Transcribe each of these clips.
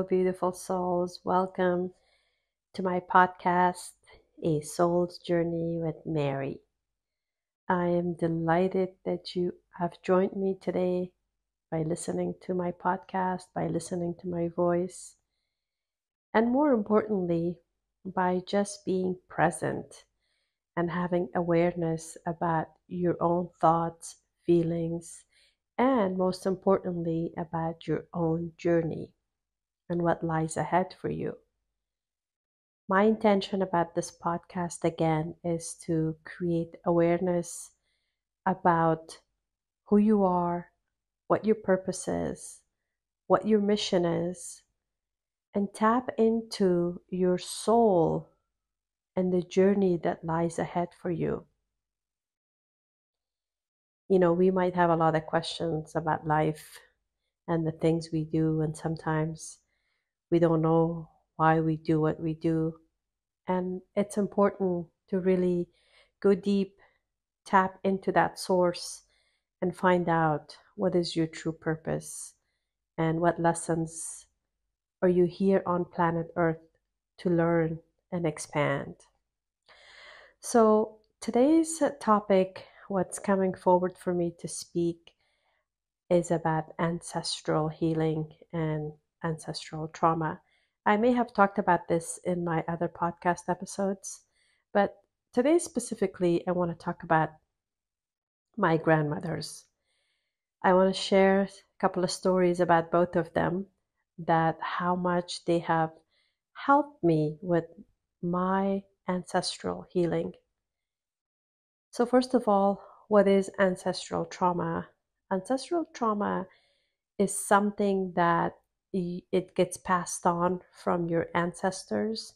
beautiful souls. Welcome to my podcast, A Soul's Journey with Mary. I am delighted that you have joined me today by listening to my podcast, by listening to my voice, and more importantly, by just being present and having awareness about your own thoughts, feelings, and most importantly, about your own journey and what lies ahead for you. My intention about this podcast again is to create awareness about who you are, what your purpose is, what your mission is, and tap into your soul and the journey that lies ahead for you. We might have a lot of questions about life and the things we do, and sometimes we don't know why we do what we do. And it's important to really go deep, tap into that source, and find out what is your true purpose and what lessons are you here on planet Earth to learn and expand. So today's topic, what's coming forward for me to speak, is about ancestral healing and ancestral trauma. I may have talked about this in my other podcast episodes, but today specifically, I want to talk about my grandmothers. I want to share a couple of stories about both of them, that how much they have helped me with my ancestral healing. So first of all, what is ancestral trauma? Ancestral trauma is something that it gets passed on from your ancestors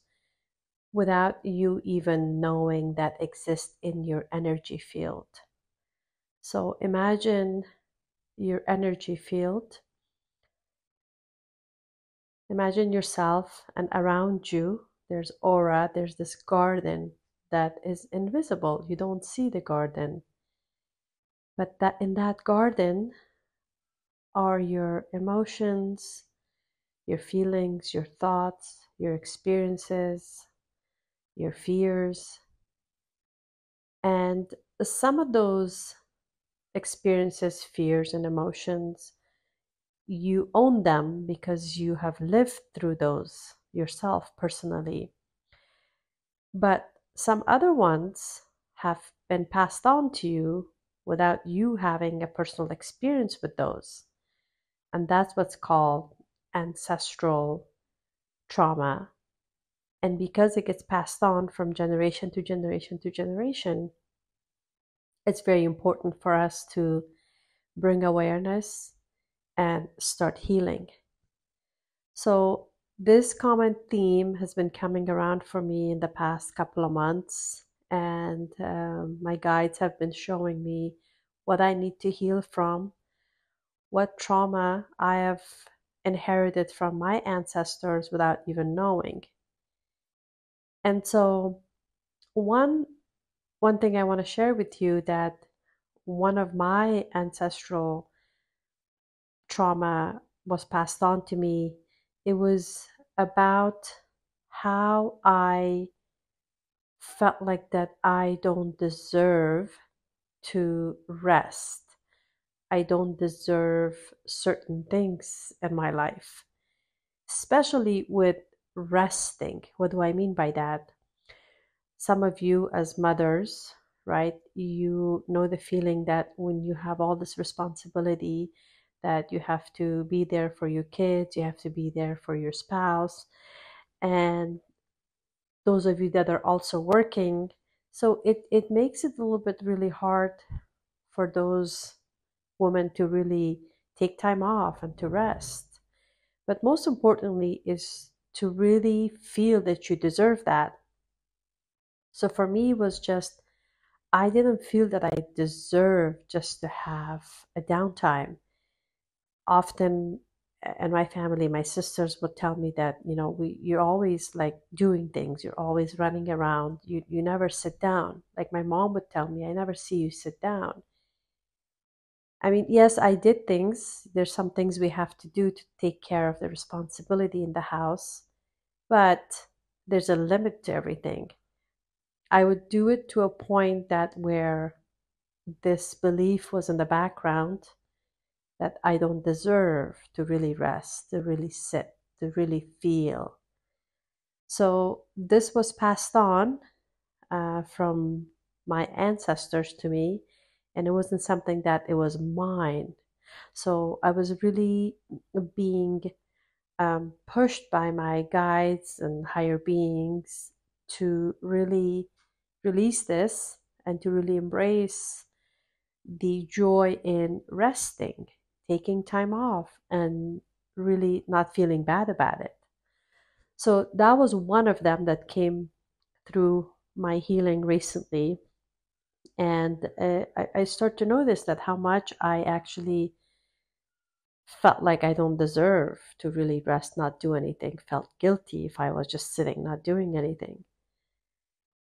without you even knowing that exists in your energy field. So imagine your energy field. Imagine yourself, and around you there's aura, there's this garden that is invisible. You don't see the garden. But that in that garden are your emotions, your feelings, your thoughts, your experiences, your fears. And some of those experiences, fears, and emotions, you own them because you have lived through those yourself personally. But some other ones have been passed on to you without you having a personal experience with those. And that's what's called ancestral trauma. And because it gets passed on from generation to generation to generation, it's very important for us to bring awareness and start healing. So this common theme has been coming around for me in the past couple of months, and my guides have been showing me what I need to heal from, what trauma I have inherited from my ancestors without even knowing. And so one thing I want to share with you, that one of my ancestral trauma was passed on to me. It was about how I felt like that I don't deserve to rest. I don't deserve certain things in my life, especially with resting. What do I mean by that? Some of you as mothers, right, you know the feeling that when you have all this responsibility, that you have to be there for your kids, you have to be there for your spouse, and those of you that are also working. So it makes it a little bit really hard for those women to really take time off and to rest. But most importantly is to really feel that you deserve that. So for me, it was just, I didn't feel that I deserved just to have a downtime. Often in my family, my sisters would tell me that, you're always like doing things, you're always running around, you never sit down. Like my mom would tell me, I never see you sit down. I mean, yes, I did things. There's some things we have to do to take care of the responsibility in the house, but there's a limit to everything. I would do it to a point that where this belief was in the background that I don't deserve to really rest, to really sit, to really feel. So this was passed on from my ancestors to me, and it wasn't something that it was mine. So I was really being pushed by my guides and higher beings to really release this and to really embrace the joy in resting, taking time off, and really not feeling bad about it. So that was one of them that came through my healing recently. And I start to notice that how much I actually felt like I don't deserve to really rest, not do anything, felt guilty if I was just sitting, not doing anything.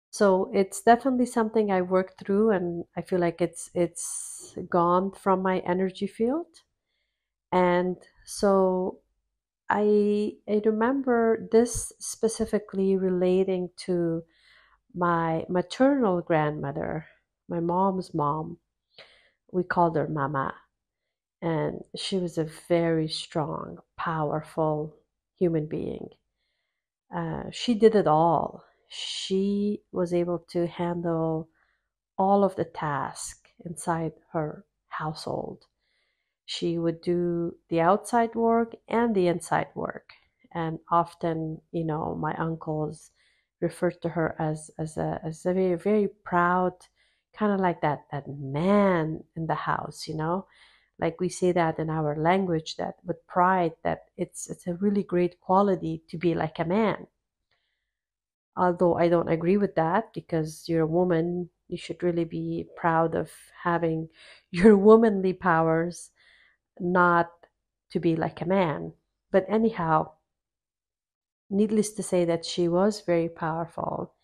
So it's definitely something I worked through, and I feel like it's gone from my energy field. And so I remember this specifically relating to my maternal grandmother, my mom's mom. We called her Mama, and she was a very strong, powerful human being. She did it all. She was able to handle all of the tasks inside her household. She would do the outside work and the inside work. And often, my uncles referred to her as a very, very proud, kind of like that man in the house. Like we say that in our language, that with pride, that it's a really great quality to be like a man. Although I don't agree with that, because you're a woman, you should really be proud of having your womanly powers, not to be like a man. But anyhow, needless to say that she was very powerful,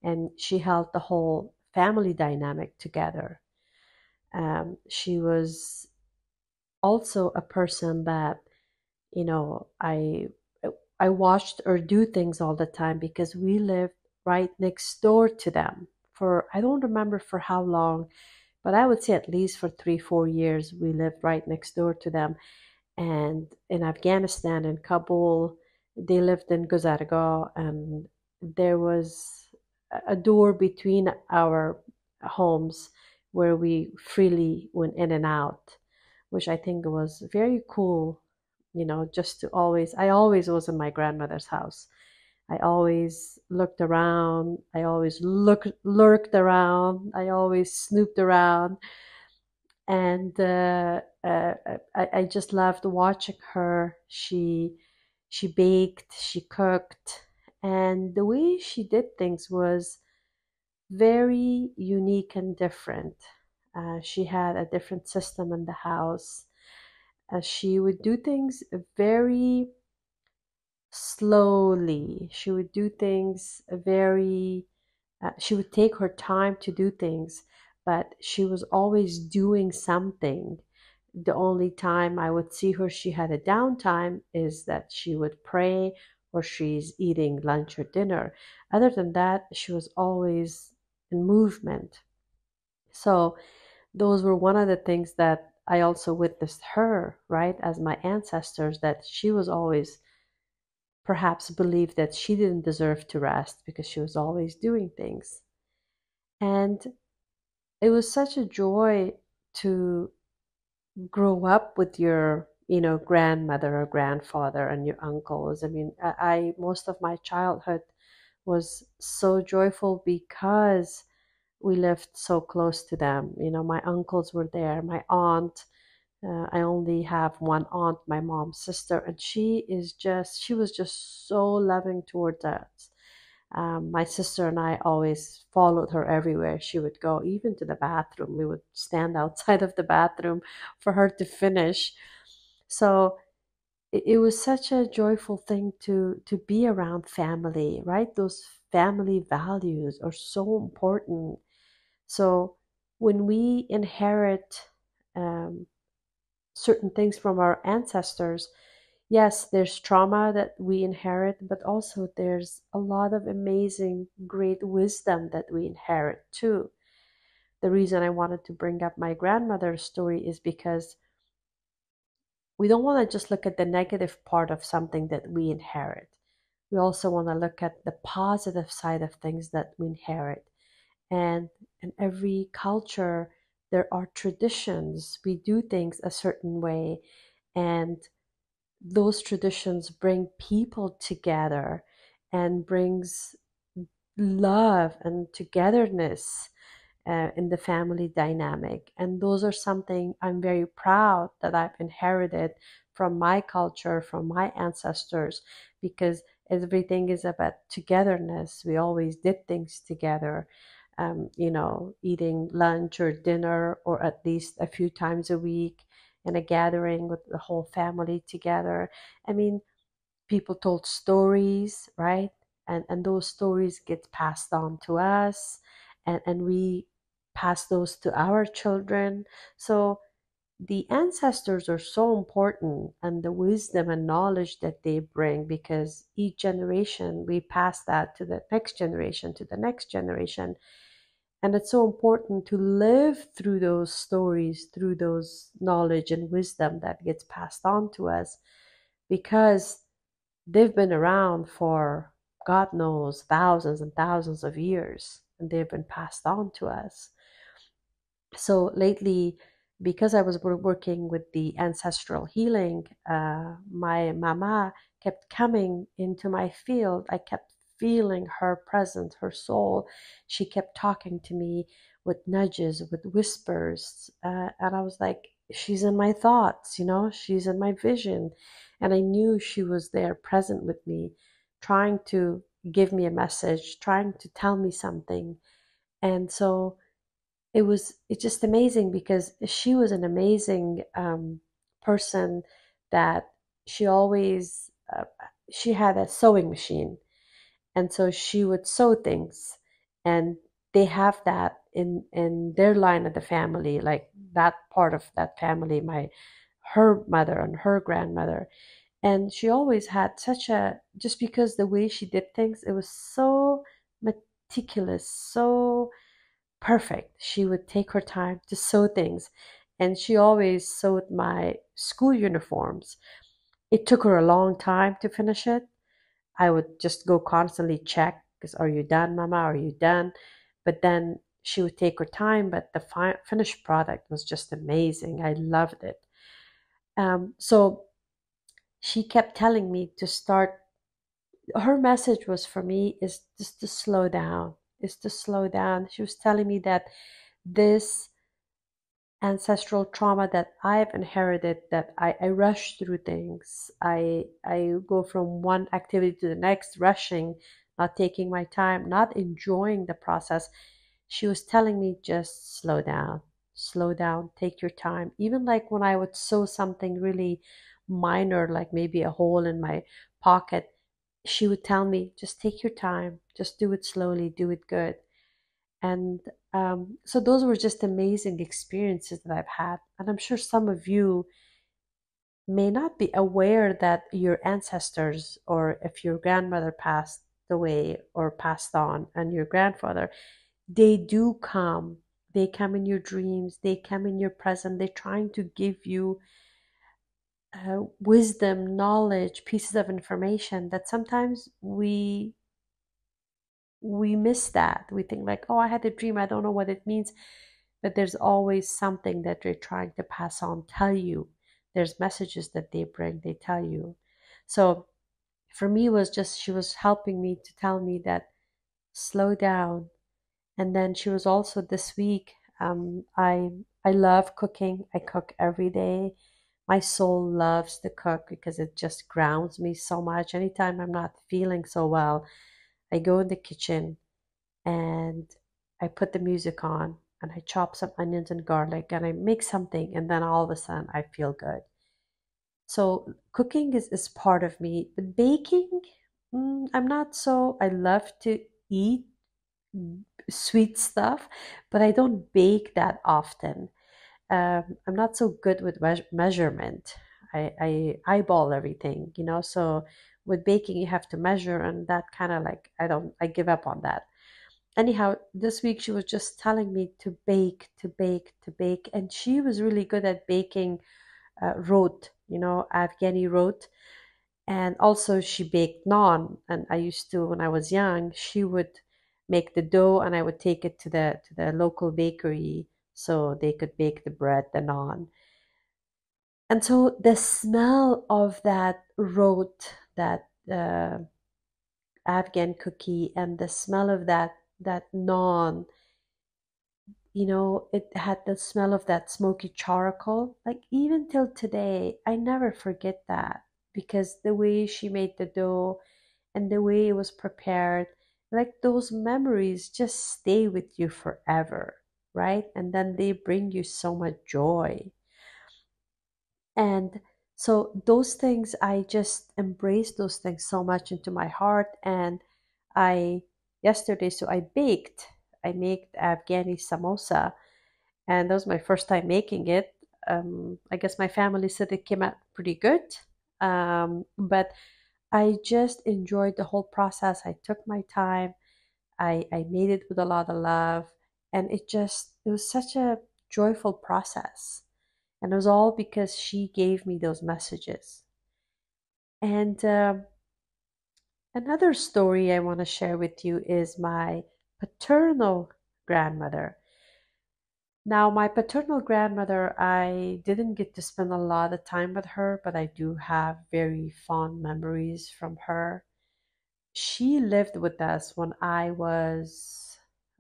and she held the whole family dynamic together. She was also a person that, you know, I I watched her do things all the time because we lived right next door to them for, I don't remember for how long, but I would say at least for 3 4 years we lived right next door to them. And in Afghanistan, in Kabul, they lived in Guzarga, and there was a door between our homes where we freely went in and out, which I think was very cool. Just to always, I always was in my grandmother's house. I always looked around. I always lurked around. I always snooped around, and I just loved watching her. She baked, she cooked, and the way she did things was very unique and different. She had a different system in the house. She would do things very slowly. She would do things very, she would take her time to do things, but she was always doing something. The only time I would see her, she had a downtime, is that she would pray or she's eating lunch or dinner. Other than that, she was always in movement. So those were one of the things that I also witnessed her, right, as my ancestors, that she was always perhaps believed that she didn't deserve to rest because she was always doing things. And it was such a joy to grow up with your, grandmother or grandfather and your uncles. I mean, I most of my childhood was so joyful because we lived so close to them. My uncles were there, my aunt. I only have one aunt, my mom's sister, and she was just so loving towards us. My sister and I always followed her everywhere she would go, even to the bathroom. We would stand outside of the bathroom for her to finish. So it was such a joyful thing to be around family, right? Those family values are so important. So when we inherit certain things from our ancestors. Yes, there's trauma that we inherit, but also there's a lot of amazing, great wisdom that we inherit too. The reason I wanted to bring up my grandmother's story is because we don't want to just look at the negative part of something that we inherit. We also want to look at the positive side of things that we inherit. And in every culture, there are traditions. We do things a certain way, and those traditions bring people together and brings love and togetherness in the family dynamic. And those are something I'm very proud that I've inherited from my culture, from my ancestors, because everything is about togetherness. We always did things together. Eating lunch or dinner, or at least a few times a week, in a gathering with the whole family together. I mean, people told stories, right? And those stories get passed on to us, and we pass those to our children. So the ancestors are so important, and the wisdom and knowledge that they bring, because each generation we pass that to the next generation, to the next generation. And it's so important to live through those stories, through those knowledge and wisdom that gets passed on to us, because they've been around for God knows thousands and thousands of years, and they've been passed on to us. So lately, because I was working with the ancestral healing, my mama kept coming into my field. I kept feeling her presence, her soul. She kept talking to me with nudges, with whispers. And I was like, she's in my thoughts, she's in my vision. And I knew she was there present with me, trying to give me a message, trying to tell me something. And so it's just amazing, because she was an amazing person, that she always she had a sewing machine, and so she would sew things, and they have that in their line of the family, like that part of that family, her mother and her grandmother. And she always had such a, just because the way she did things, it was so meticulous, so perfect. She would take her time to sew things, and she always sewed my school uniforms. It took her a long time to finish it. I would just go constantly check, because are you done, mama? Are you done? But then she would take her time, but the finished product was just amazing. I loved it. So she kept telling me to start. Her message was for me is just to slow down, is to slow down. She was telling me that this ancestral trauma that I've inherited, that I rush through things. I go from one activity to the next, rushing, not taking my time, not enjoying the process. She was telling me, just slow down, take your time. Even like when I would sew something really minor, like maybe a hole in my pocket, she would tell me, just take your time, just do it slowly, do it good. And so those were just amazing experiences that I've had. And I'm sure some of you may not be aware that your ancestors, or if your grandmother passed away or passed on, and your grandfather, they do come. They come in your dreams, they come in your present. They're trying to give you wisdom, knowledge, pieces of information that sometimes we miss that. We think like, oh, I had a dream, I don't know what it means. But there's always something that they're trying to pass on, tell you. There's messages that they bring, they tell you. So for me, it was just, she was helping me to tell me that slow down. And then she was also this week, I love cooking. I cook every day. My soul loves to cook because it just grounds me so much. Anytime I'm not feeling so well, I go in the kitchen and I put the music on, and I chop some onions and garlic, and I make something, and then all of a sudden I feel good. So cooking is part of me. But baking, I'm not so, I love to eat sweet stuff, but I don't bake that often. I'm not so good with measurement. I eyeball everything, so with baking you have to measure, and that kind of like I give up on that. Anyhow, this week she was just telling me to bake, to bake, to bake, and she was really good at baking rot, Afghani rot. And also she baked naan, and I used to, when I was young, she would make the dough and I would take it to the local bakery so they could bake the bread, the naan. And so the smell of that rot, that Afghan cookie, and the smell of that naan, it had the smell of that smoky charcoal. Like even till today, I never forget that, because the way she made the dough and the way it was prepared, like those memories just stay with you forever, right? And then they bring you so much joy. And so those things, I just embrace those things so much into my heart. And I, yesterday, so I made Afghani samosa, and that was my first time making it. I guess my family said it came out pretty good. But I just enjoyed the whole process. I took my time. I made it with a lot of love. And it was such a joyful process. And it was all because she gave me those messages. And another story I want to share with you is my paternal grandmother. Now, my paternal grandmother, I didn't get to spend a lot of time with her, but I do have very fond memories from her. She lived with us when I want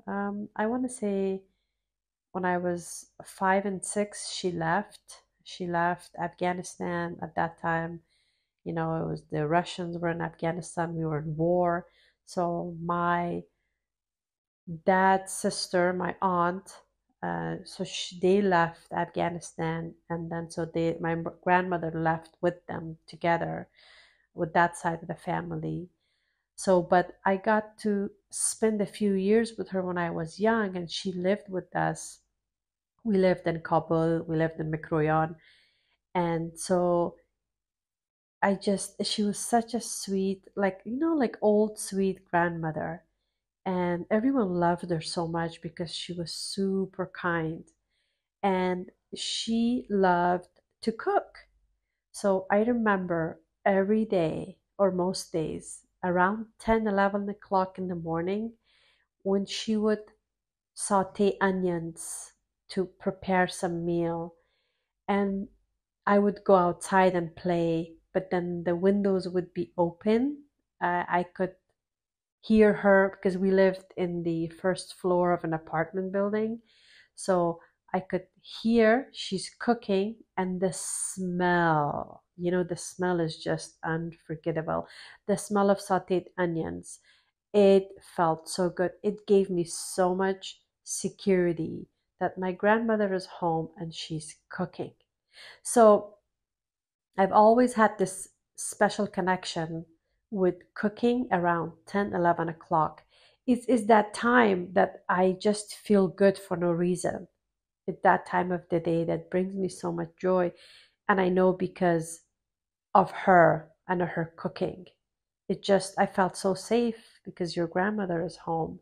to say, when I was 5 and 6, she left. She left Afghanistan at that time. It was the Russians were in Afghanistan, we were in war. So my dad's sister, my aunt, they left Afghanistan, and then my grandmother left with them together with that side of the family. So, but I got to spend a few years with her when I was young, and she lived with us. We lived in Kabul, we lived in Mikroyan, and so she was such a sweet, like old sweet grandmother, and everyone loved her so much because she was super kind, and she loved to cook. So I remember every day, or most days, around 10, 11 o'clock in the morning, when she would saute onions to prepare some meal. And I would go outside and play, but then the windows would be open. I could hear her because we lived in the first floor of an apartment building. So I could hear she's cooking, and the smell is just unforgettable. The smell of sauteed onions, it felt so good. It gave me so much security that my grandmother is home and she's cooking. So I've always had this special connection with cooking around 10, 11 o'clock. It's that time that I just feel good for no reason. It's that time of the day that brings me so much joy. And I know because of her and her cooking. I felt so safe because your grandmother is home.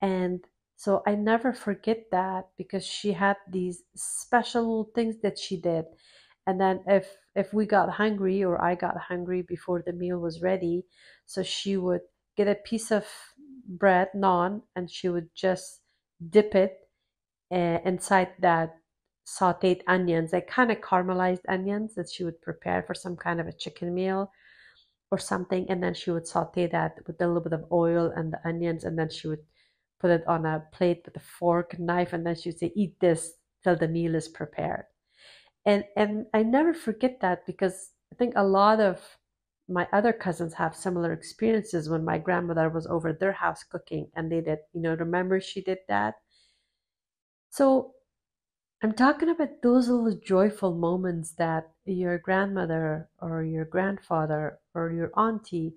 And so I never forget that, because she had these special things that she did. And then if we got hungry, or I got hungry before the meal was ready, so she would get a piece of bread, naan, and she would just dip it inside that sauteed onions, like kind of caramelized onions that she would prepare for some kind of a chicken meal or something. And then she would saute that with a little bit of oil and the onions, and then she would put it on a plate with a fork and knife, and then she would say, eat this till the meal is prepared. And I never forget that, because I think a lot of my other cousins have similar experiences when my grandmother was over their house cooking, and they did, remember she did that. So I'm talking about those little joyful moments that your grandmother or your grandfather or your auntie,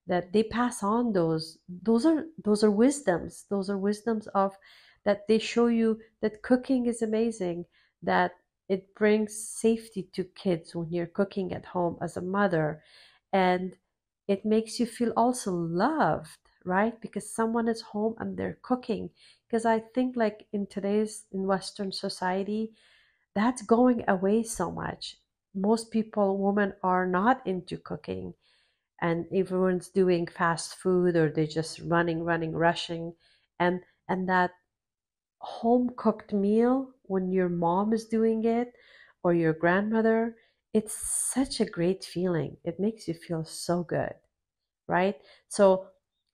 that they pass on those are wisdoms. Those are wisdoms of that they show you that cooking is amazing, that it brings safety to kids when you're cooking at home as a mother. And it makes you feel also loved, right? Because someone is home and they're cooking. Because I think, like in Western society, that's going away so much. Most people, women, are not into cooking, and everyone's doing fast food, or they're just running, rushing. And that home cooked meal, when your mom is doing it or your grandmother, it's such a great feeling. It makes you feel so good, right? So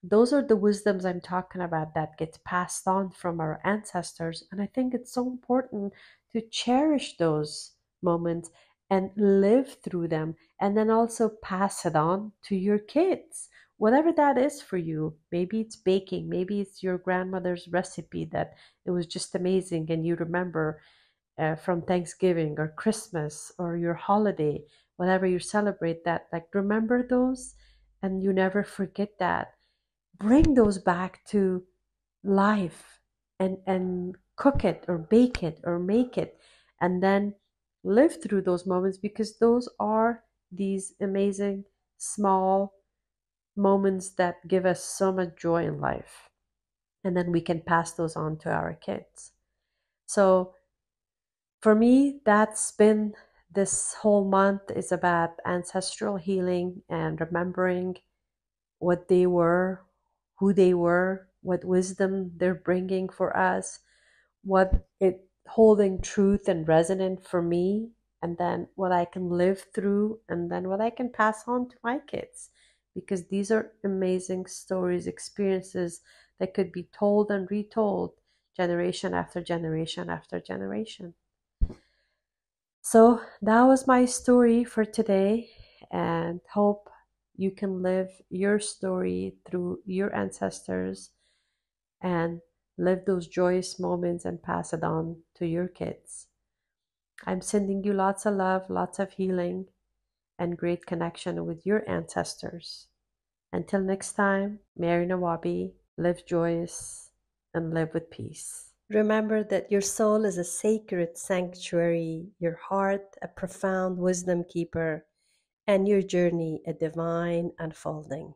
those are the wisdoms I'm talking about that gets passed on from our ancestors. And I think it's so important to cherish those moments and live through them, and then also pass it on to your kids. Whatever that is for you. Maybe it's baking, maybe it's your grandmother's recipe that it was just amazing and you remember from Thanksgiving or Christmas or your holiday, whenever you celebrate that, like remember those and you never forget that. Bring those back to life, and cook it or bake it or make it, and then live through those moments, because those are these amazing small moments that give us so much joy in life. And then we can pass those on to our kids. So for me, that's been this whole month is about ancestral healing and remembering what they were, who they were, what wisdom they're bringing for us, what it holding truth and resonant for me, and then what I can live through, and then what I can pass on to my kids. Because these are amazing stories, experiences that could be told and retold generation after generation after generation. So that was my story for today, and hope you can live your story through your ancestors and live those joyous moments and pass it on to your kids. I'm sending you lots of love, lots of healing, and great connection with your ancestors. Until next time, Mary Nawabi, live joyous and live with peace. Remember that your soul is a sacred sanctuary, your heart a profound wisdom keeper, and your journey a divine unfolding.